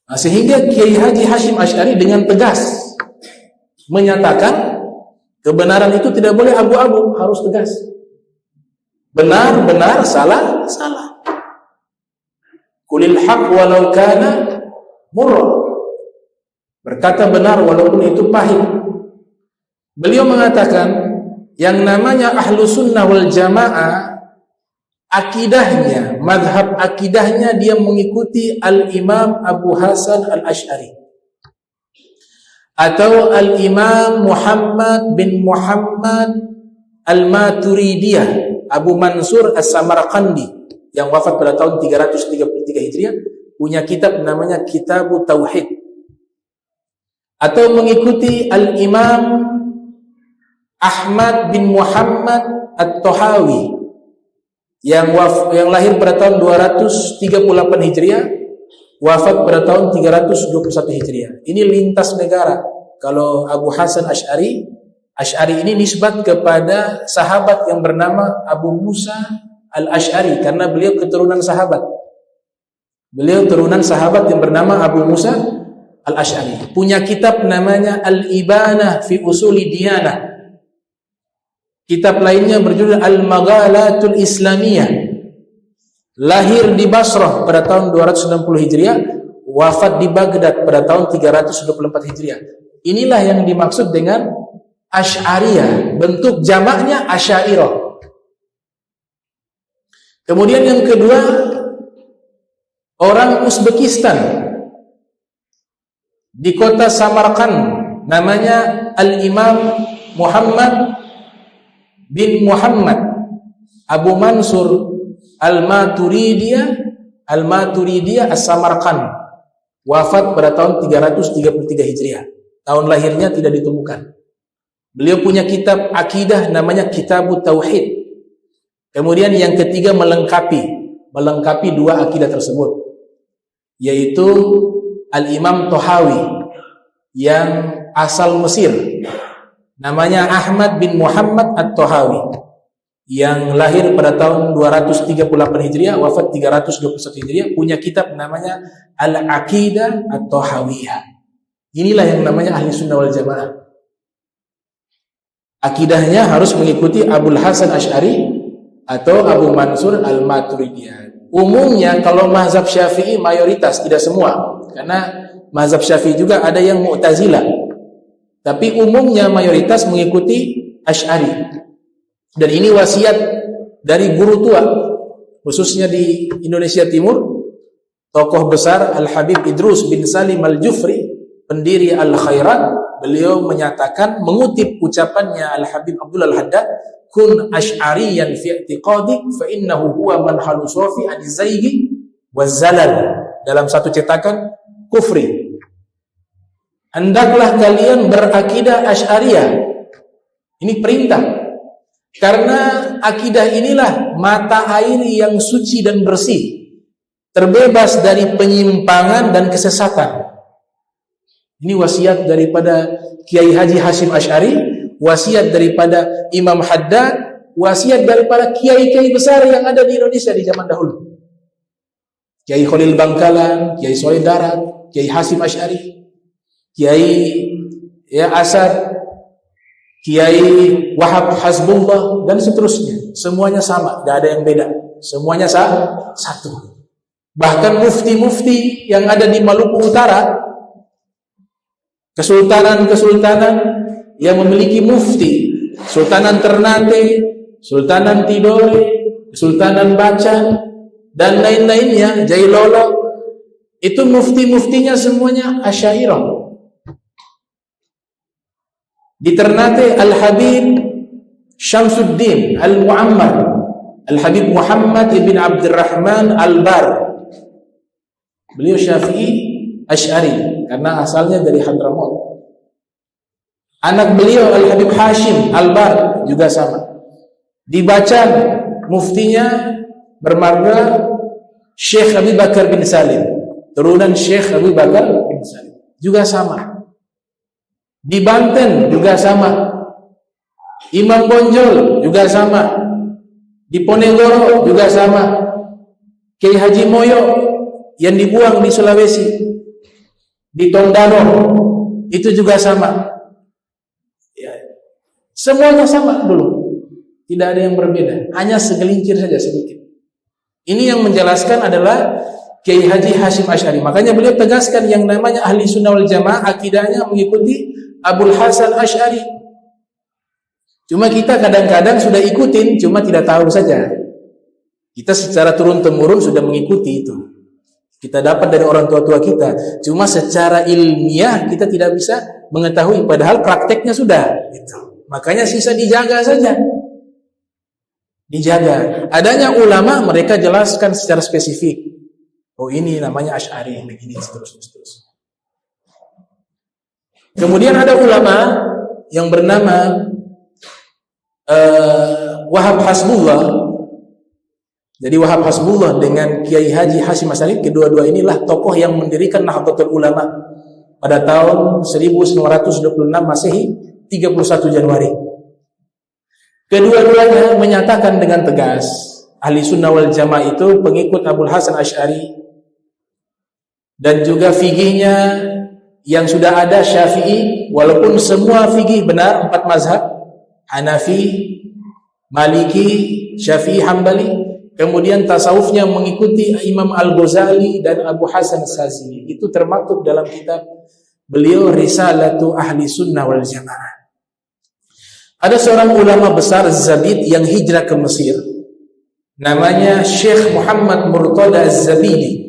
Nah, sehingga Kiai Haji Hashim Asy'ari dengan tegas menyatakan kebenaran itu tidak boleh abu-abu, harus tegas. Benar, benar, salah, salah. Qulil haq walau kana murra. Berkata benar walaupun itu pahit. Beliau mengatakan yang namanya ahlu sunnah wal jamaah, akidahnya, madhab akidahnya dia mengikuti al-imam Abu Hasan al-Asy'ari atau al-imam Muhammad bin Muhammad al-Maturidiyah, Abu Mansur as-Samarqandi yang wafat pada tahun 333 Hijriah, punya kitab namanya Kitabut Tauhid. Atau mengikuti al-imam Ahmad bin Muhammad at-Tahawi yang lahir pada tahun 238 Hijriah, wafat pada tahun 321 Hijriah. Ini lintas negara. Kalau Abu Hasan Asy'ari ini nisbat kepada sahabat yang bernama Abu Musa al-Asy'ari karena beliau keturunan sahabat. Beliau turunan sahabat yang bernama Abu Musa al-Asy'ari. Punya kitab namanya Al-Ibanah fi Usuli Diyanah. Kitab lainnya berjudul Al-Maghalatul Islamiyah. Lahir di Basrah pada tahun 260 Hijriah, wafat di Baghdad pada tahun 324 Hijriah. Inilah yang dimaksud dengan Asy'ariyah, bentuk jamaknya Asy'ariyah. Kemudian yang kedua, orang Uzbekistan di kota Samarkand, namanya Al-Imam Muhammad bin Muhammad Abu Mansur al-Maturidiyah as-Samarkand, wafat pada tahun 333 Hijriah. Tahun lahirnya tidak ditemukan. Beliau punya kitab akidah namanya Kitabut Tauhid. Kemudian yang ketiga melengkapi dua akidah tersebut, yaitu Al-Imam Tahawi yang asal Mesir, namanya Ahmad bin Muhammad at-Tahawi, yang lahir pada tahun 238 Hijriah, wafat 321 Hijriah, punya kitab namanya Al-Aqidah at-Tahawiyah. Inilah yang namanya Ahli Sunnah wal Jamaah. Akidahnya harus mengikuti Abul Hasan Asy'ari atau Abu Mansur al-Maturidiyah. Umumnya kalau mazhab Syafi'i mayoritas, tidak semua, karena mazhab Syafi'i juga ada yang Mu'tazilah. Tapi umumnya mayoritas mengikuti Asy'ari. Dan ini wasiat dari guru tua, khususnya di Indonesia Timur, tokoh besar Al-Habib Idrus bin Salim Al-Jufri, pendiri Al-Khairat. Beliau menyatakan, mengutip ucapannya Al-Habib Abdul Al-Haddad, kun asy'ariyan fi i'tiqadik fa innahu huwa man halusofi anizaygi wazalal. Dalam satu cetakan Kufri, hendaklah kalian berakidah Asy'ariyah. Ini perintah, karena akidah inilah mata air yang suci dan bersih, terbebas dari penyimpangan dan kesesatan. Ini wasiat daripada Kiai Haji Hashim Asy'ari, wasiat daripada Imam Haddad, wasiat daripada kiai-kiai besar yang ada di Indonesia di zaman dahulu. Kiai Khalil Bangkalan, Kiai Soleh Darat, Kiai Hashim Asy'ari, Kiai Asad, Kiai Wahab Hasbullah, dan seterusnya. Semuanya sama, tidak ada yang beda. Semuanya satu. Bahkan mufti-mufti yang ada di Maluku Utara, kesultanan-kesultanan yang memiliki mufti, Sultanan Ternate, Sultanan Tidore, Sultanan Bacan, dan lain-lainnya, Jailolo, itu mufti-muftinya semuanya Asy'ariyah. Di Ternate Al-Habib Syamsuddin Al-Mu'ammar, Al-Habib Muhammad ibn Abdurrahman Al-Bar. Beliau Syafi'i Asy'ari karena asalnya dari Hadramaut. Anak beliau Al-Habib Hashim Al-Bar juga sama. Di Bacan muftinya bermarga Syekh Abi Bakar bin Salim, turunan Syekh Abi Bakar bin Salim, juga sama. Di Banten juga sama. Imam Bonjol juga sama. Di Ponegoro juga sama. Kiai Haji Moyo yang dibuang di Sulawesi di Tondano itu juga sama. Ya. Semuanya sama dulu. Tidak ada yang berbeda, hanya segelintir saja sedikit. Ini yang menjelaskan adalah Kiai Haji Hashim Asy'ari. Makanya beliau tegaskan yang namanya ahli sunnah wal jamaah akidahnya mengikuti Abul Hasan Asy'ari. Cuma kita kadang-kadang sudah ikutin, cuma tidak tahu saja. Kita secara turun-temurun sudah mengikuti itu. Kita dapat dari orang tua-tua kita. Cuma secara ilmiah kita tidak bisa mengetahui, padahal prakteknya sudah. Gitu. Makanya sisa dijaga saja. Dijaga. Adanya ulama mereka jelaskan secara spesifik. Oh ini namanya Asy'ari, begini seterusnya. Kemudian ada ulama yang bernama Wahab Hasbullah. Jadi Wahab Hasbullah dengan Kiai Haji Hashim Asy'ari, kedua-dua inilah tokoh yang mendirikan Nahdlatul Ulama pada tahun 1926 Masehi, 31 Januari. Kedua-duanya menyatakan dengan tegas ahli sunnah wal jamaah itu pengikut Abul Hasan Asy'ari, dan juga fikihnya yang sudah ada Syafi'i, walaupun semua fikih benar 4 mazhab, Hanafi, Maliki, Syafi'i, Hambali. Kemudian tasawufnya mengikuti Imam Al-Ghazali dan Abu Hasan As-Sazili. Itu termaktub dalam kitab beliau Risalatu Ahli Sunnah wal Jamaah. Ada seorang ulama besar Zabid yang hijrah ke Mesir, namanya Syekh Muhammad Murtada Az-Zabidi.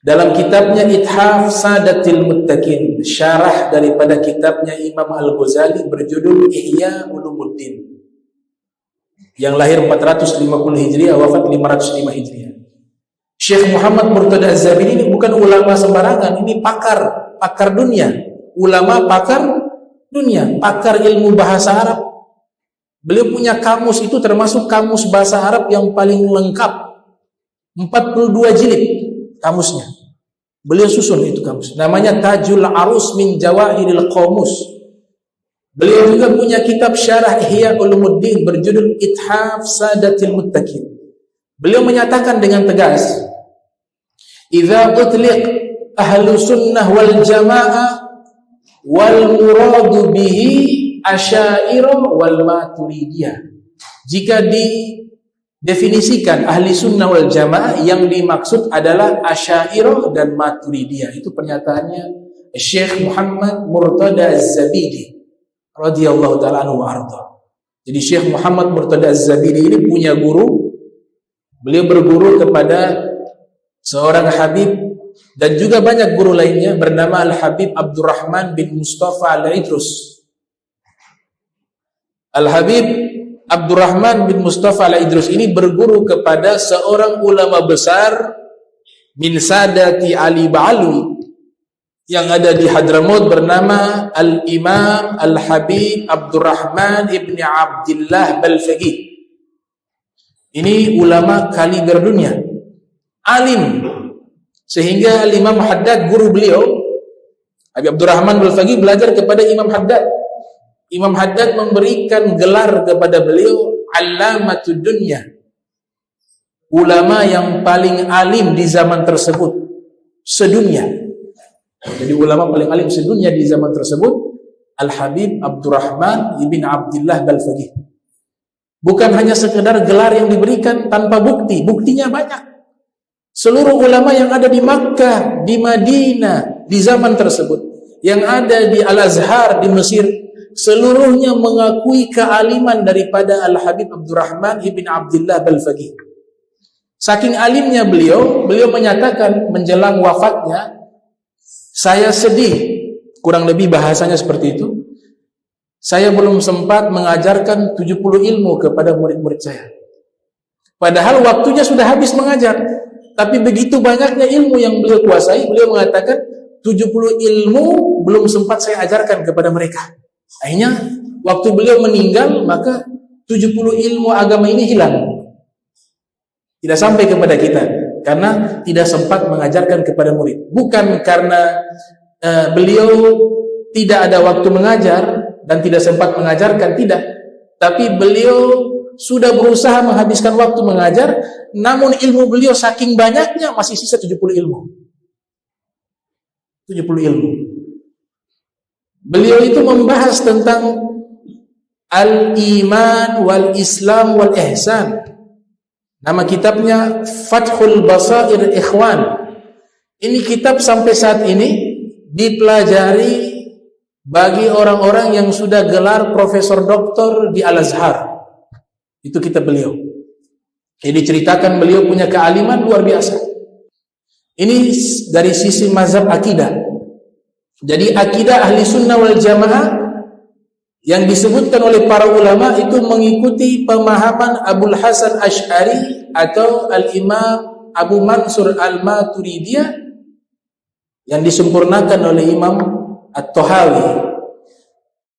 Dalam kitabnya Ithaf Sadatil Muttaqin, syarah daripada kitabnya Imam Al-Ghazali berjudul Ihya Ulumuddin, yang lahir 450 Hijriah, wafat 505 Hijriah. Syekh Muhammad Murtada Az-Zabidi ini bukan ulama sembarangan, ini pakar dunia, ulama pakar dunia, pakar ilmu bahasa Arab. Beliau punya kamus, itu termasuk kamus bahasa Arab yang paling lengkap, 42 jilid kamusnya. Beliau susun itu kamus, namanya Tajul Arus min Jawahiril Qamus. Beliau juga punya kitab syarah Ihya Ulumuddin berjudul Ithaf Sadatil Muttaqin. Beliau menyatakan dengan tegas, idza utliq ahlu sunnah wal jamaah wal muradu bihi Asy'ariyah wal Maturidiyah. Jika didefinisikan ahli sunnah wal jamaah, yang dimaksud adalah Asy'ariyah dan Maturidiyah. Itu pernyataannya Syekh Muhammad Murtada Az-Zabidi radhiyallahu ta'ala anhu wa arda. Jadi Syekh Muhammad Murtada Az-Zabidi ini punya guru. Beliau berguru kepada seorang habib dan juga banyak guru lainnya bernama Al-Habib Abdurrahman bin Mustafa Al-Idrus. Al-Habib Abdurrahman bin Mustafa Al-Idrus ini berguru kepada seorang ulama besar min Sadati Ali Ba'alwi yang ada di Hadramaut bernama Al-Imam Al-Habib Abdurrahman ibni Abdillah Balfaqih. Ini ulama kaliber dunia, alim, sehingga Imam Haddad, guru beliau Habib Abdurrahman Balfaqih, belajar kepada Imam Haddad. Imam Haddad memberikan gelar kepada beliau Allamatud Dunya, ulama yang paling alim di zaman tersebut sedunia. Jadi ulama paling alim sedunia di zaman tersebut Al-Habib Abdurrahman ibn Abdillah Balfaqih. Bukan hanya sekedar gelar yang diberikan tanpa bukti, buktinya banyak. Seluruh ulama yang ada di Makkah, di Madinah di zaman tersebut, yang ada di Al-Azhar di Mesir, seluruhnya mengakui kealiman daripada Al-Habib Abdurrahman ibn Abdillah Balfaqih. Saking alimnya beliau menyatakan menjelang wafatnya, saya sedih, kurang lebih bahasanya seperti itu, saya belum sempat mengajarkan 70 ilmu kepada murid-murid saya. Padahal waktunya sudah habis mengajar, tapi begitu banyaknya ilmu yang beliau kuasai, beliau mengatakan 70 ilmu belum sempat saya ajarkan kepada mereka. Akhirnya waktu beliau meninggal, maka 70 ilmu agama ini hilang, tidak sampai kepada kita karena tidak sempat mengajarkan kepada murid. Bukan karena beliau tidak ada waktu mengajar dan tidak sempat mengajarkan, tidak, tapi beliau sudah berusaha menghabiskan waktu mengajar, namun ilmu beliau saking banyaknya masih sisa 70 ilmu. 70 ilmu. Beliau itu membahas tentang al-iman wal islam wal ihsan. Nama kitabnya Fathul Basair Ikhwan. Ini kitab sampai saat ini dipelajari bagi orang-orang yang sudah gelar profesor doktor di Al-Azhar. Itu kitab beliau. Jadi diceritakan beliau punya kealiman luar biasa. Ini dari sisi mazhab akidah. Jadi akidah ahli sunnah wal jamaah yang disebutkan oleh para ulama itu mengikuti pemahaman Abul Hasan Asy'ari atau Al-Imam Abu Mansur Al-Maturidiyah yang disempurnakan oleh Imam At-Tahawi.